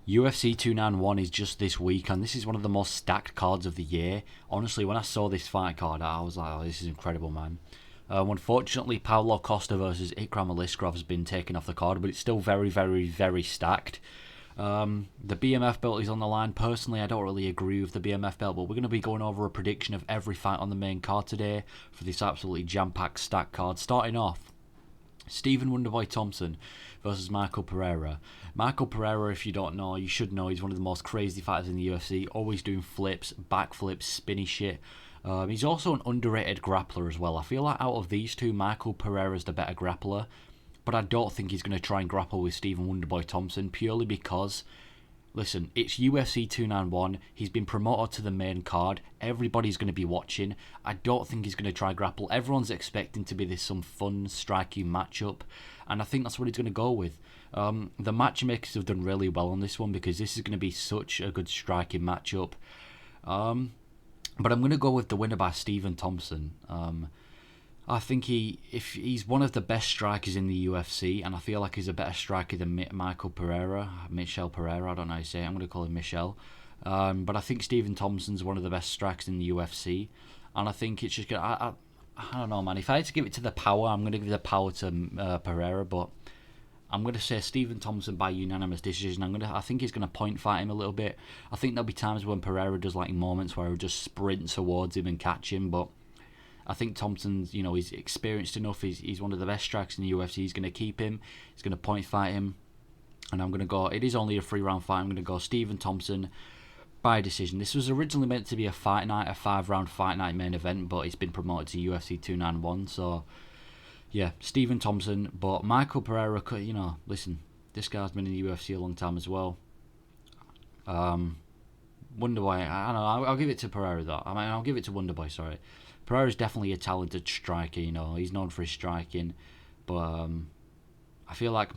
UFC 291 is just this week, and this is one of the most stacked cards of the year. Honestly, when I saw this fight card, I was like, oh, this is incredible, man. Unfortunately, Paulo Costa versus Ikram Aliskerov has been taken off the card, but it's still very, very, very stacked. The BMF belt is on the line. Personally, I don't really agree with the BMF belt, but we're going to be going over a prediction of every fight on the main card today for this absolutely jam-packed stacked card. Starting off, Stephen Wonderboy Thompson versus Michael Pereira. Michael Pereira, if you don't know, you should know, he's one of the most crazy fighters in the UFC, always doing flips, backflips, spinny shit. He's also an underrated grappler as well. I feel like out of these two, Michael Pereira's the better grappler, but I don't think he's going to try and grapple with Stephen Wonderboy Thompson purely because, listen, it's UFC 291. He's been promoted to the main card. Everybody's going to be watching. I don't think he's going to try grapple. Everyone's expecting to be this some fun, striking matchup, and I think that's what he's going to go with. The matchmakers have done really well on this one because this is going to be such a good striking matchup. But I'm going to go with the winner by Stephen Thompson. I think he's one of the best strikers in the UFC, and I feel like he's a better striker than Michael Pereira, MICHEL Pereira. I don't know how you say it. I'm going to call him Michel. But I think Stephen Thompson's one of the best strikers in the UFC, and I think it's just I don't know, man. If I had to give it to the power, I'm going to give the power to Pereira, but I'm going to say Stephen Thompson by unanimous decision. I think he's going to point fight him a little bit. I think there'll be times when Pereira does like moments where he'll just sprint towards him and catch him, but I think Thompson's, he's experienced enough. He's one of the best strikers in the UFC. He's going to keep him. He's going to point fight him. And I'm going to go, it is only a 3-round fight. I'm going to go Stephen Thompson by decision. This was originally meant to be a fight night, a 5-round fight night main event, but it's been promoted to UFC 291. So, yeah, Stephen Thompson. But Michael Pereira, listen, this guy's been in the UFC a long time as well. Wonderboy, I don't know, I'll give it to Pereira though. I'll give it to Wonderboy, sorry. Pereira's definitely a talented striker, he's known for his striking, but I feel like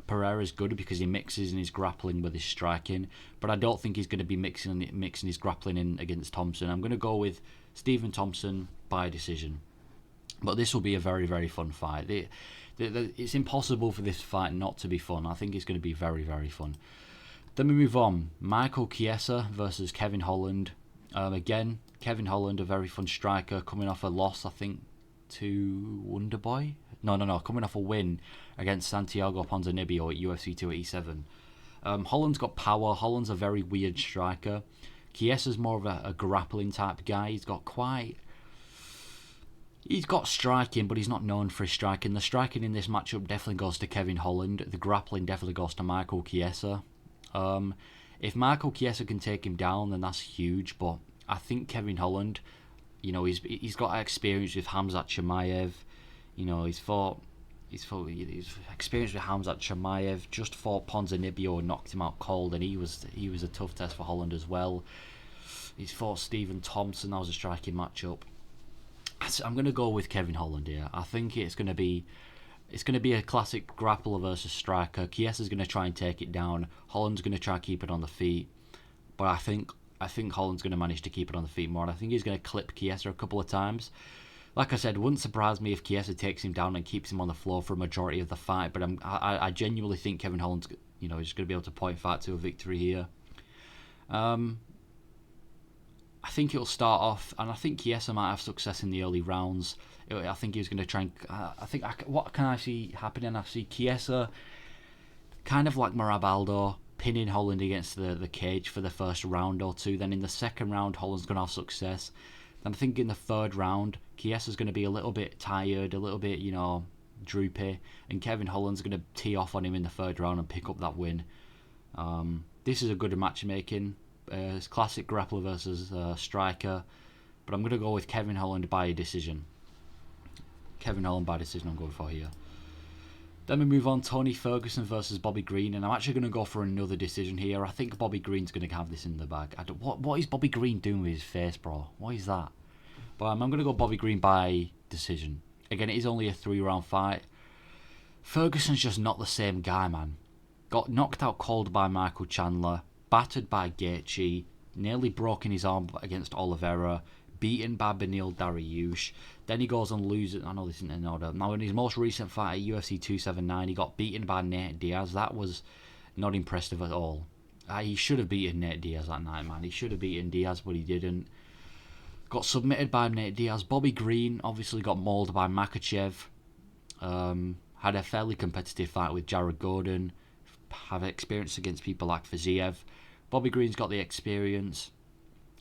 Pereira's good because he mixes in his grappling with his striking, but I don't think he's going to be mixing his grappling in against Thompson. I'm going to go with Stephen Thompson by decision, but this will be a very, very fun fight. It's impossible for this fight not to be fun. I think it's going to be very, very fun. Then we move on. Michael Chiesa versus Kevin Holland. Again, Kevin Holland, a very fun striker, coming off a loss, I think, to Wonderboy? No, coming off a win against Santiago Ponzinibbio at UFC 287. Holland's got power. Holland's a very weird striker. Chiesa's more of a grappling type guy. He's got striking, but he's not known for his striking. The striking in this matchup definitely goes to Kevin Holland. The grappling definitely goes to Michael Chiesa. If Michael Chiesa can take him down, then that's huge, but I think Kevin Holland, he's got experience with Khamzat Chimaev. He's experienced with Khamzat Chimaev. Just fought Ponzinibbio and knocked him out cold, and he was a tough test for Holland as well. He's fought Stephen Thompson. That was a striking matchup. I'm going to go with Kevin Holland here. I think it's going to be a classic grappler versus striker. Chiesa's going to try and take it down. Holland's going to try and keep it on the feet, but I think Holland's going to manage to keep it on the feet more. And I think he's going to clip Chiesa a couple of times. Like I said, it wouldn't surprise me if Chiesa takes him down and keeps him on the floor for a majority of the fight. But I genuinely think Kevin Holland's is going to be able to point fight to a victory here. I think it'll start off, and I think Chiesa might have success in the early rounds. I think he was going to try and... what can I see happening? I see Chiesa, kind of like Marabaldo, pinning Holland against the cage for the first round or two. Then in the second round, Holland's going to have success. Then I think in the third round, Chiesa's going to be a little bit tired, a little bit, droopy, and Kevin Holland's going to tee off on him in the third round and pick up that win. This is a good matchmaking. It's classic grappler versus striker, but I'm going to go with Kevin Holland by decision. Kevin Holland by decision I'm going for here. Then we move on, Tony Ferguson versus Bobby Green, and I'm actually going to go for another decision here. I think Bobby Green's going to have this in the bag. What is Bobby Green doing with his face, bro? What is that? But I'm going to go Bobby Green by decision. Again, it is only a 3-round fight. Ferguson's just not the same guy, man. Got knocked out cold by Michael Chandler, battered by Gaethje, nearly broken his arm against Oliveira, beaten by Beneil Dariush. Then he goes on losing. I know this isn't in order. Now, in his most recent fight at UFC 279, he got beaten by Nate Diaz. That was not impressive at all. He should have beaten Nate Diaz that night, man. He should have beaten Diaz, but he didn't. Got submitted by Nate Diaz. Bobby Green obviously got mauled by MICHEL. Had a fairly competitive fight with Jared Gordon. Have experience against people like Fiziev. Bobby Green's got the experience.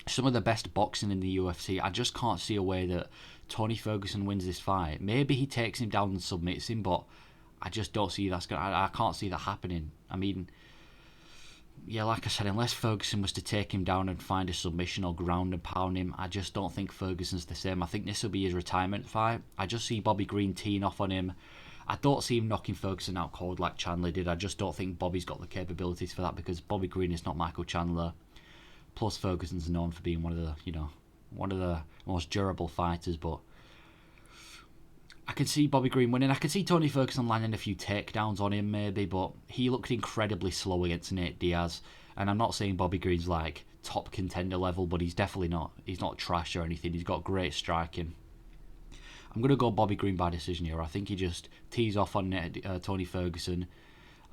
Some of the best boxing in the UFC. I just can't see a way that Tony Ferguson wins this fight. Maybe he takes him down and submits him, but I just don't see that's gonna. I can't see that happening. I mean, yeah, like I said, unless Ferguson was to take him down and find a submission or ground and pound him, I just don't think Ferguson's the same. I think this will be his retirement fight. I just see Bobby Green teeing off on him. I don't see him knocking Ferguson out cold like Chandler did. I just don't think Bobby's got the capabilities for that, because Bobby Green is not Michael Chandler. Plus, Ferguson's known for being one of the most durable fighters. But I could see Bobby Green winning. I could see Tony Ferguson landing a few takedowns on him maybe, but he looked incredibly slow against Nate Diaz. And I'm not saying Bobby Green's like top contender level, but he's definitely not. He's not trash or anything. He's got great striking. I'm going to go Bobby Green by decision here. I think he just tees off on Tony Ferguson.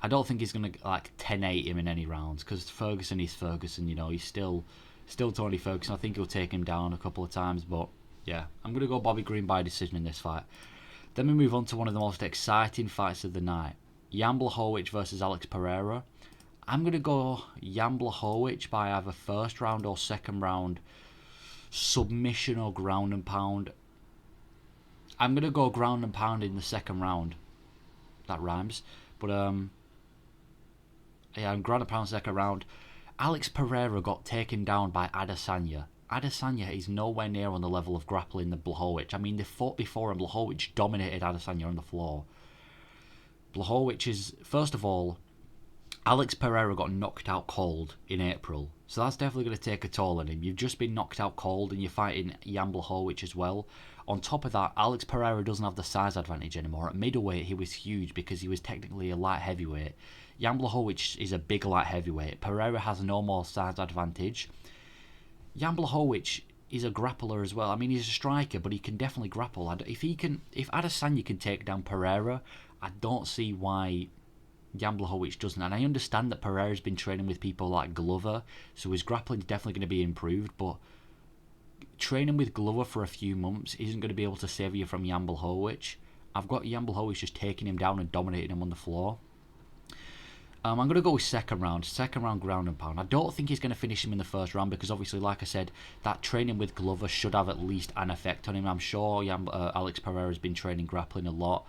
I don't think he's going to like 10-8 him in any rounds, because Ferguson is Ferguson, he's still Tony Ferguson. I think he'll take him down a couple of times, but yeah, I'm going to go Bobby Green by decision in this fight. Then we move on to one of the most exciting fights of the night. Jan Blachowicz versus Alex Pereira. I'm going to go Jan Blachowicz by either first round or second round submission or ground and pound. I'm going to go ground and pound in the second round. That rhymes. But, yeah, ground and pound second round. Alex Pereira got taken down by Adesanya. Adesanya is nowhere near on the level of grappling the Blachowicz. I mean, they fought before and Blachowicz dominated Adesanya on the floor. Blachowicz is, first of all, Alex Pereira got knocked out cold in April. So that's definitely going to take a toll on him. You've just been knocked out cold and you're fighting Jan Blachowicz as well. On top of that, Alex Pereira doesn't have the size advantage anymore. At middleweight, he was huge because he was technically a light heavyweight. Jan Blachowicz is a big light heavyweight. Pereira has no more size advantage. Jan Blachowicz is a grappler as well. I mean, he's a striker, but he can definitely grapple. If Adesanya can take down Pereira, I don't see why Jan Blachowicz doesn't. And I understand that Pereira's been training with people like Glover, so his grappling is definitely going to be improved, but training with Glover for a few months isn't going to be able to save you from Jan Blachowicz. I've got Jan Blachowicz just taking him down and dominating him on the floor. I'm going to go with second round ground and pound. I don't think he's going to finish him in the first round because obviously, like I said, that training with Glover should have at least an effect on him. I'm sure Alex Pereira's been training grappling a lot.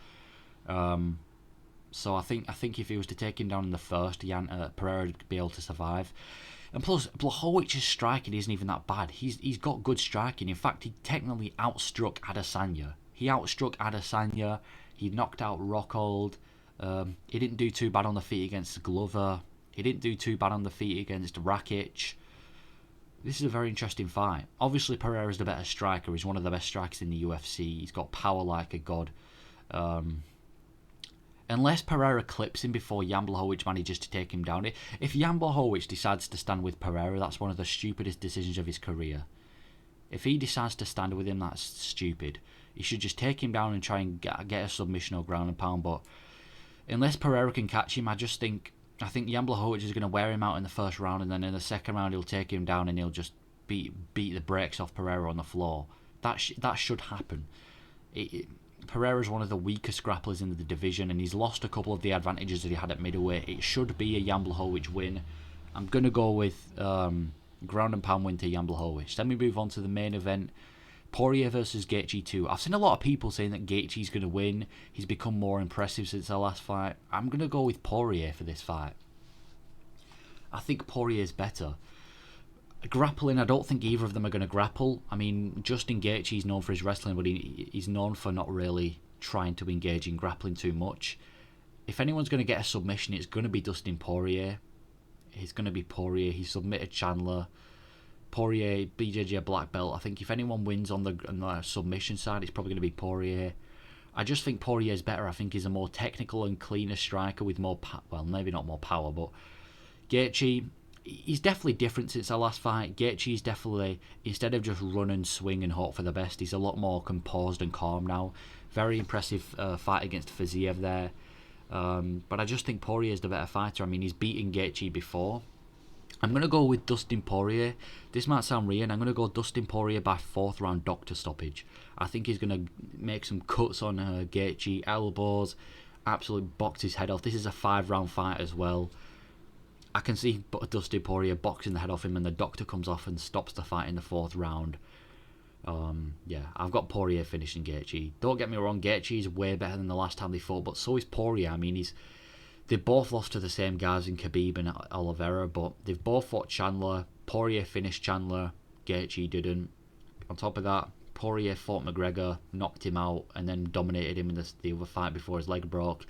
So I think if he was to take him down in the first, Pereira would be able to survive. And plus, Blachowicz's striking isn't even that bad. He's got good striking. In fact, he technically outstruck Adesanya. He knocked out Rockhold. He didn't do too bad on the feet against Glover. He didn't do too bad on the feet against Rakic. This is a very interesting fight. Obviously, Pereira's the better striker. He's one of the best strikers in the UFC. He's got power like a god. Unless Pereira clips him before Jan Blachowicz manages to take him down. If Jan Blachowicz decides to stand with Pereira, that's one of the stupidest decisions of his career. If he decides to stand with him, that's stupid. He should just take him down and try and get a submission or ground and pound. But unless Pereira can catch him, I think Jan Blachowicz is going to wear him out in the first round, and then in the second round he'll take him down and he'll just beat the brakes off Pereira on the floor. That should happen. Pereira's one of the weakest grapplers in the division, and he's lost a couple of the advantages that he had at middleweight. It should be a Jan Blachowicz win. I'm going to go with ground and pound win to Jan Blachowicz. Then we move on to the main event. Poirier versus Gaethje 2. I've seen a lot of people saying that Gaethje's going to win. He's become more impressive since our last fight. I'm going to go with Poirier for this fight. I think Poirier's better. Grappling, I don't think either of them are going to grapple. I mean, Justin Gaethje is known for his wrestling, but he's known for not really trying to engage in grappling too much. If anyone's going to get a submission, it's going to be Dustin Poirier. He's going to be Poirier. He submitted Chandler. Poirier, BJJ black belt. I think if anyone wins on the submission side, it's probably going to be Poirier. I just think Poirier's better. I think he's a more technical and cleaner striker with more well, maybe not more power, but Gaethje, he's definitely different since our last fight. Gaethje's definitely, instead of just run and swing and hope for the best, he's a lot more composed and calm now. Very impressive fight against Fiziev there. But I just think Poirier's the better fighter. I mean, he's beaten Gaethje before. I'm going to go with Dustin Poirier. This might sound weird. I'm going to go Dustin Poirier by 4th round doctor stoppage. I think he's going to make some cuts on Gaethje, elbows, absolutely box his head off. This is a 5-round fight as well. I can see Dustin Poirier boxing the head off him, and the doctor comes off and stops the fight in the 4th round. Yeah, I've got Poirier finishing Gaethje. Don't get me wrong, Gaethje is way better than the last time they fought, but so is Poirier. I mean, they both lost to the same guys in Khabib and Oliveira, but they've both fought Chandler. Poirier finished Chandler, Gaethje didn't. On top of that, Poirier fought McGregor, knocked him out, and then dominated him in the other fight before his leg broke.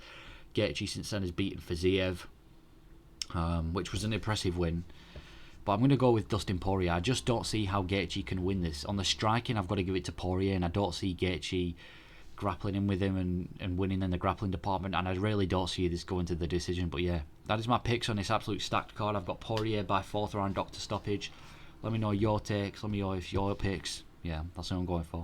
Gaethje since then has beaten Fiziev, which was an impressive win. But I'm going to go with Dustin Poirier. I just don't see how Gaethje can win this. On the striking, I've got to give it to Poirier, and I don't see Gaethje grappling in with him and winning in the grappling department, and I really don't see this going to the decision. But yeah, that is my picks on this absolute stacked card. I've got Poirier by 4th round doctor stoppage. Let me know your takes. Let me know if your picks. Yeah, that's what I'm going for.